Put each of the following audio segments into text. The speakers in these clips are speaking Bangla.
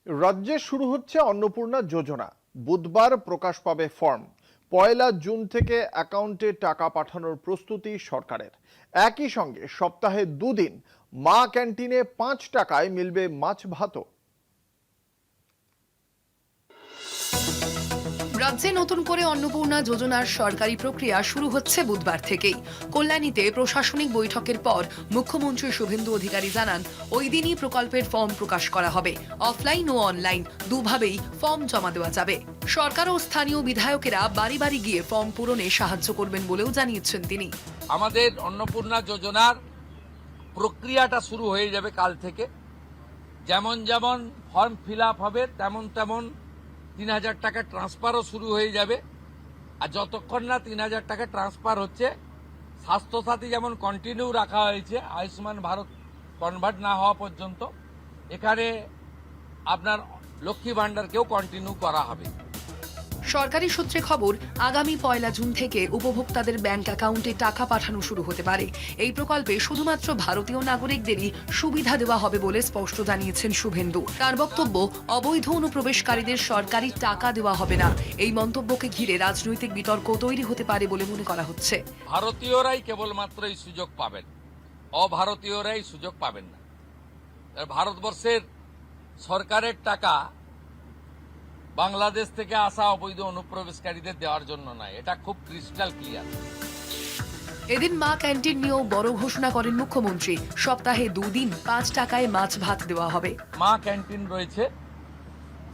রাজ্যে শুরু হচ্ছে অন্নপূর্ণা যোজনা। বুধবার প্রকাশ পাবে ফর্ম। 1 জুন থেকে অ্যাকাউন্টে টাকা পাঠানোর প্রস্তুতি সরকারের। একই সঙ্গে সপ্তাহে 2 দিন মা ক্যান্টিনে 5 টাকায় মিলবে মাছ ভাতও। রাজ্যে নতুন করে অন্নপূর্ণা যোজনার সরকারি প্রক্রিয়া শুরু হচ্ছে বুধবার থেকেই। কল্যাণীতে প্রশাসনিক বৈঠকের পর মুখ্যমন্ত্রী শুভেন্দু অধিকারী জানান, ওই দিনই প্রকল্পের ফর্ম প্রকাশ করা হবে। অফলাইন ও অনলাইন দুভাবেই ফর্ম জমা দেওয়া যাবে। সরকার ও স্থানীয় বিধায়কেরা বাড়ি বাড়ি গিয়ে ফর্ম পূরণে সাহায্য করবেন বলেও জানিয়েছেন তিনি। আমাদের অন্নপূর্ণা যোজনার প্রক্রিয়াটা শুরু হয়ে যাবে কাল থেকে। যেমন যেমন ফর্ম ফিল আপ হবে তেমন তেমন 3,000 টাকা ট্রান্সফারও শুরু হয়ে যাবে। আর যতক্ষণ না 3,000 টাকা ট্রান্সফার হচ্ছে, স্বাস্থ্যসাথী যেমন কন্টিনিউ রাখা হয়েছে আয়ুষ্মান ভারত কনভার্ট না হওয়া পর্যন্ত, এখানে আপনার লক্ষ্মী ভাণ্ডারকেও কন্টিনিউ করা হবে। সরকারি সূত্রে খবর, আগামী 1 জুন থেকে উপভোক্তাদের ব্যাংক অ্যাকাউন্টে টাকা পাঠানো শুরু হতে পারে। এই প্রকল্পে শুধুমাত্র ভারতীয় নাগরিকদেরই সুবিধা দেওয়া হবে বলে স্পষ্ট জানিয়েছেন শুভেন্দু। তার বক্তব্য, অবৈধ অনুপ্রবেশকারীদের সরকারি টাকা দেওয়া হবে না। এই মন্তব্যকে ঘিরে রাজনৈতিক বিতর্ক তৈরি হতে পারে বলে মনে করা হচ্ছে। ভারতীয়রাই কেবলমাত্র এই সুযোগ পাবেন, অভারতীয়রাই সুযোগ পাবেন না। ভারতবর্ষের সরকারের টাকা বাংলাদেশ থেকে আসা অবৈধ অনুপ্রবেশকারীদের দেওয়ার জন্য নয়, এটা খুব ক্রিস্টাল ক্লিয়ার। এদিন মা ক্যান্টিন নিয়েও বড় ঘোষণা করেন মুখ্যমন্ত্রী। সপ্তাহে 2 দিন 5 টাকায় মাছ ভাত দেওয়া হবে। মা ক্যান্টিন রয়েছে,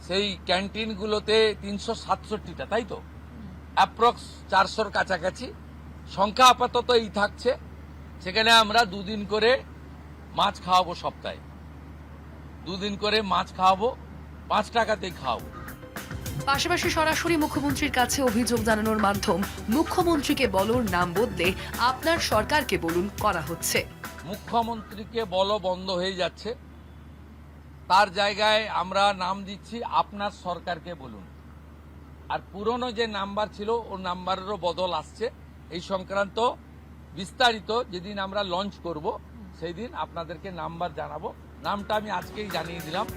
সেই ক্যান্টিনগুলোতে 367টা, তাই তো অ্যাপ্রক্স 400-র কাছাকাছি সংখ্যা আপাতত এই থাকছে। সেখানে আমরা 2 দিন করে মাছ খাওয়াবো, সপ্তাহে 2 দিন করে মাছ খাওয়াবো, 5 টাকাতেই খাওয়াবো। পাশাপাশি সরাসরি মুখ্যমন্ত্রীর কাছে অভিযোগ জানানোর মাধ্যম মুখ্যমন্ত্রীকে বলোর নাম বদলে আপনার সরকারকে বলুন করা হচ্ছে। মুখ্যমন্ত্রীকে বলো বন্ধ হয়ে যাচ্ছে, তার জায়গায় আমরা নাম দিচ্ছি আপনার সরকারকে বলুন। আর পুরনো যে নাম্বার ছিল ও নাম্বারেরও বদল আসছে। এই সংক্রান্ত বিস্তারিত যেদিন আমরা লঞ্চ করব সেই দিন আপনাদেরকে নাম্বার জানাবো। নামটা আমি আজকেই জানিয়ে দিলাম।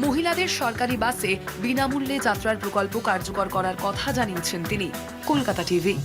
মহিলাদের সরকারি বাসে বিনামূল্যে যাত্রার প্রকল্প কার্যকর করার কথা জানিয়েছেন তিনি। কলকাতা টিভি।